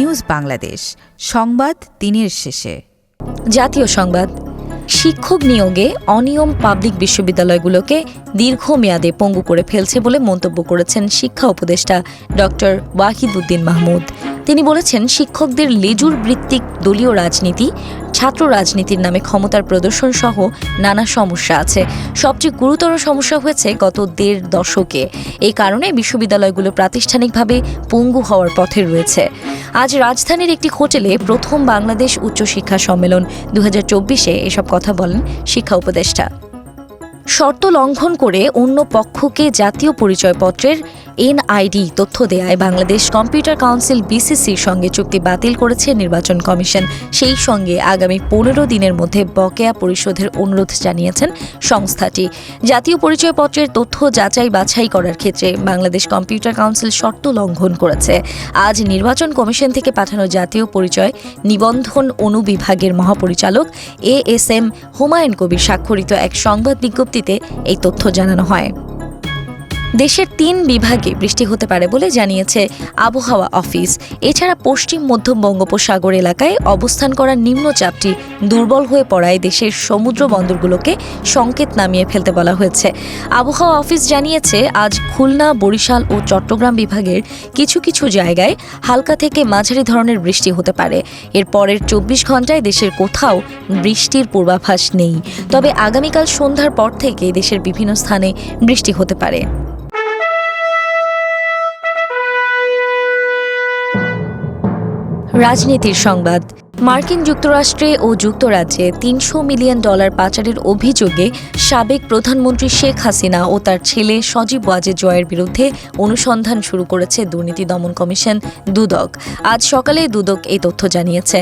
News Bangladesh সংবাদ দিনের শেষে। জাতীয় সংবাদ। শিক্ষক নিয়োগে অনিয়ম পাবলিক বিশ্ববিদ্যালয়গুলোকে দীর্ঘমেয়াদে পঙ্গু করে ফেলছে বলে মন্তব্য করেছেন শিক্ষা উপদেষ্টা ড ওয়াহিদউদ্দিন মাহমুদ। তিনি বলেছেন, শিক্ষকদের লেজুর ভিত্তিক দলীয় রাজনীতি, ছাত্র রাজনীতির নামে ক্ষমতার প্রদর্শন সহ নানা সমস্যা আছে। সবচেয়ে গুরুতর সমস্যা হয়েছে গত ১.৫ দশকে। এই কারণে বিশ্ববিদ্যালয়গুলো প্রাতিষ্ঠানিকভাবে পঙ্গু হওয়ার পথে রয়েছে। আজ রাজধানীর একটি হোটেলে প্রথম বাংলাদেশ উচ্চশিক্ষা সম্মেলন ২০২৪-এ এসব কথা বলেন শিক্ষা উপদেষ্টা। শর্ত লঙ্ঘন করে অন্য পক্ষকে জাতীয় পরিচয়পত্রের এনআইডি তথ্য দেয়ায় বাংলাদেশ কম্পিউটার কাউন্সিল বিসিসির সঙ্গে চুক্তি বাতিল করেছে নির্বাচন কমিশন। সেই সঙ্গে আগামী ১৫ দিনের মধ্যে বকেয়া পরিশোধের অনুরোধ জানিয়েছেন সংস্থাটি। জাতীয় পরিচয়পত্রের তথ্য যাচাই বাছাই করার ক্ষেত্রে বাংলাদেশ কম্পিউটার কাউন্সিল শর্ত লঙ্ঘন করেছে। আজ নির্বাচন কমিশন থেকে পাঠানো জাতীয় পরিচয় নিবন্ধন অনুবিভাগের মহাপরিচালক ASM হুমায়ুন কবির স্বাক্ষরিত এক সংবাদ বিজ্ঞপ্তিতে এই তথ্য জানানো হয়। দেশের ৩ বিভাগে বৃষ্টি হতে পারে বলে জানিয়েছে আবহাওয়া অফিস। এছাড়া পশ্চিম মধ্য বঙ্গোপসাগর এলাকায় অবস্থান করা নিম্নচাপটি দুর্বল হয়ে পড়ায় দেশের সমুদ্র বন্দরগুলোকে সংকেত নামিয়ে ফেলতে বলা হয়েছে। আবহাওয়া অফিস জানিয়েছে, আজ খুলনা, বরিশাল ও চট্টগ্রাম বিভাগের কিছু কিছু জায়গায় হালকা থেকে মাঝারি ধরনের বৃষ্টি হতে পারে। এর পরের ২৪ ঘন্টায় দেশের কোথাও বৃষ্টির পূর্বাভাস নেই। তবে আগামীকাল সন্ধ্যার পর থেকে দেশের বিভিন্ন স্থানে বৃষ্টি হতে পারে। রাজনীতির সংবাদ। মার্কিন যুক্তরাষ্ট্রে ও যুক্তরাজ্যে $৩০০ মিলিয়ন পাচারের অভিযোগে সাবেক প্রধানমন্ত্রী শেখ হাসিনা ও তার ছেলে সজীব ওয়াজেদ জয়ের বিরুদ্ধে অনুসন্ধান শুরু করেছে দুর্নীতি দমন কমিশন দুদক। আজ সকালে দুদক এই তথ্য জানিয়েছে।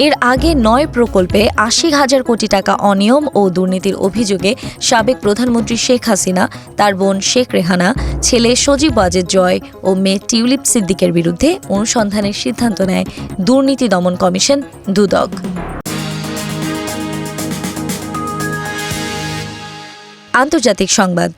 এর আগে ৯ প্রকল্পে ৮০,০০০ কোটি টাকা অনিয়ম ও দুর্নীতির অভিযোগে সাবেক প্রধানমন্ত্রী শেখ হাসিনা, তার বোন শেখ রেহানা, ছেলে সজীব ওয়াজেদ জয় ও মেয়ে টিউলিপ সিদ্দিকের বিরুদ্ধে অনুসন্ধানের সিদ্ধান্ত নেয় দুর্নীতি দমন কমিশন দুদক। আন্তর্জাতিক সংবাদ।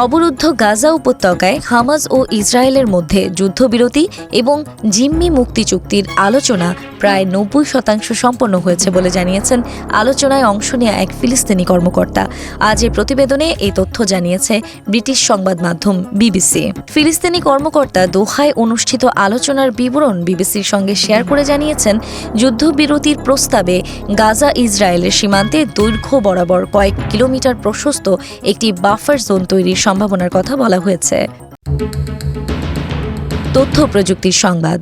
অবরুদ্ধ গাজা উপত্যকায় হামাস ও ইসরায়েলের মধ্যে যুদ্ধবিরতি এবং জিম্মি মুক্তি চুক্তির আলোচনা প্রায় ৯০% সম্পন্ন হয়েছে বলে জানিয়েছেন আলোচনায় অংশ নেওয়া এক ফিলিস্তিনি কর্মকর্তা। আজ এ প্রতিবেদনে এই তথ্য জানিয়েছে ব্রিটিশ সংবাদ মাধ্যম BBC। ফিলিস্তিনি কর্মকর্তা দোহায় অনুষ্ঠিত আলোচনার বিবরণ বিবিসির সঙ্গে শেয়ার করে জানিয়েছেন, যুদ্ধবিরতির প্রস্তাবে গাজা ইসরায়েলের সীমান্তে দৈর্ঘ্য বরাবর কয়েক কিলোমিটার প্রশস্ত একটি বাফার জোন তৈরির সম্ভাবনার কথা বলা হয়েছে। তথ্য প্রযুক্তির সংবাদ।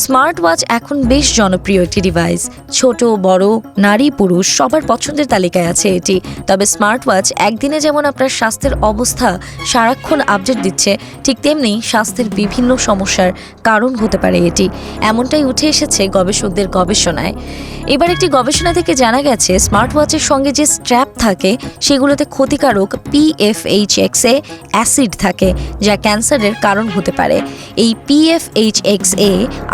স্মার্ট ওয়াচ এখন বেশ জনপ্রিয় একটি ডিভাইস। ছোট বড়, নারী পুরুষ সবার পছন্দের তালিকায় আছে এটি। তবে স্মার্ট ওয়াচ একদিনে যেমন আপনার স্বাস্থ্যের অবস্থা সারাক্ষণ আপডেট দিচ্ছে, ঠিক তেমনি স্বাস্থ্যের বিভিন্ন সমস্যার কারণ হতে পারে এটি। এমনটাই উঠে এসেছে গবেষকদের গবেষণায়। এবার একটি গবেষণা থেকে জানা গেছে, স্মার্ট ওয়াচের সঙ্গে যে স্ট্র্যাপ থাকে সেগুলোতে ক্ষতিকারক PFHXA অ্যাসিড থাকে, যা ক্যান্সারের কারণ হতে পারে। এই PFHXA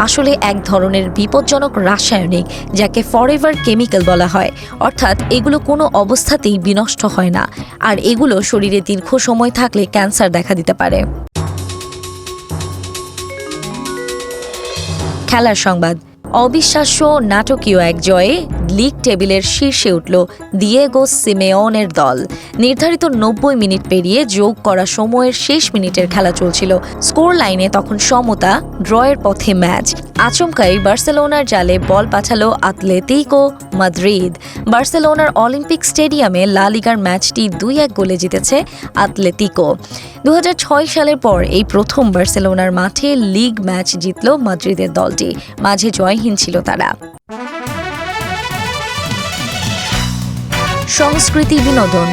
আসলে এক ধরনের বিপজ্জনক রাসায়নিক, যাকে ফরএভার কেমিক্যাল বলা হয়। অর্থাৎ এগুলো কোনো অবস্থাতেই বিনষ্ট হয় না, আর এগুলো শরীরে দীর্ঘ সময় থাকলে ক্যান্সার দেখা দিতে পারে। খেলার সংবাদ। অবিশ্বাস্য নাটকীয় এক জয়ে লিগ টেবিলের শীর্ষে উঠল দিয়েগো সিমেওনের দল। নির্ধারিত ৯০ মিনিট পেরিয়ে যোগ করা সময়ের শেষ মিনিটের খেলা চলছিল। স্কোর লাইনে তখন সমতা, ড্রয়ের পথে ম্যাচ। আচমকাই বার্সেলোনার জালে বল পাঠালো আতলেতিকো মাদ্রিদ। বার্সেলোনার অলিম্পিক স্টেডিয়ামে লা লিগার ম্যাচটি ২-১ গোলে জিতেছে আতলেতিকো। ২০০৬ সালের পর এই প্রথম বার্সেলোনার মাঠে লিগ ম্যাচ জিতল মাদ্রিদের দলটি। মাঝে জয়হীন ছিল তারা। সংস্কৃতি বিনোদন।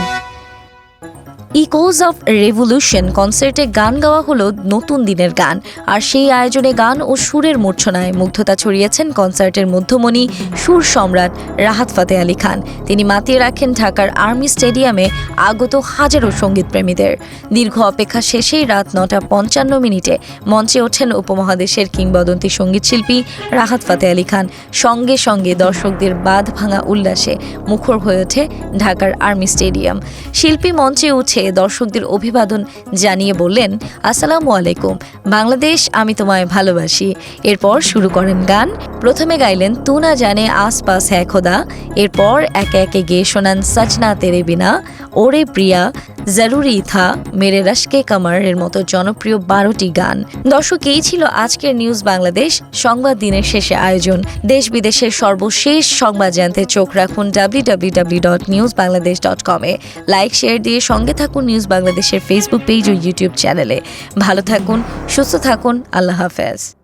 ইকোজ অফ রেভলিউশন কনসার্টে গান গাওয়া হলো নতুন দিনের গান। আর সেই আয়োজনে গান ও সুরের মূর্ছনায় মুগ্ধতা ছড়িয়েছেন কনসার্টের মধ্যমণি সুর সম্রাট রাহাত ফাতে আলী খান। তিনি মাতিয়ে রাখেন ঢাকার আর্মি স্টেডিয়ামে আগত হাজারো সঙ্গীতপ্রেমীদের। দীর্ঘ অপেক্ষা শেষেই রাত ৯:৫৫ মঞ্চে ওঠেন উপমহাদেশের কিংবদন্তি সঙ্গীতশিল্পী রাহাত ফাতে আলী খান। সঙ্গে সঙ্গে দর্শকদের বাঁধ ভাঙা উল্লাসে মুখর হয়ে ওঠে ঢাকার আর্মি স্টেডিয়াম। শিল্পী মঞ্চে উঠে পেয়ে দর্শকদের অভিবাদন জানিয়ে বললেন, আসসালামু আলাইকুম বাংলাদেশ, আমি তোমায় ভালোবাসি। এরপর শুরু করেন গান। প্রথমে গাইলেন তু না জানে আসপাস হ্যায় খোদা, এরপর একে একে গেয়ে শোনান সচনা তেরে বিনা, ওরে প্রিয়া, জরুরি থা, মেরে রশকে কামার এর মতো জনপ্রিয় 12টি গান। দর্শক, এই ছিল আজকের নিউজ বাংলাদেশ সংবাদ দিনের শেষে আয়োজন। দেশ বিদেশের সর্বশেষ সংবাদ জানতে চোখ রাখুন www.newsbangladesh.com-এ। লাইক শেয়ার দিয়ে সঙ্গে থাকুন নিউজ বাংলাদেশের ফেসবুক পেজ ও ইউটিউব চ্যানেলে। ভালো থাকুন, সুস্থ থাকুন, আল্লাহ হাফেজ।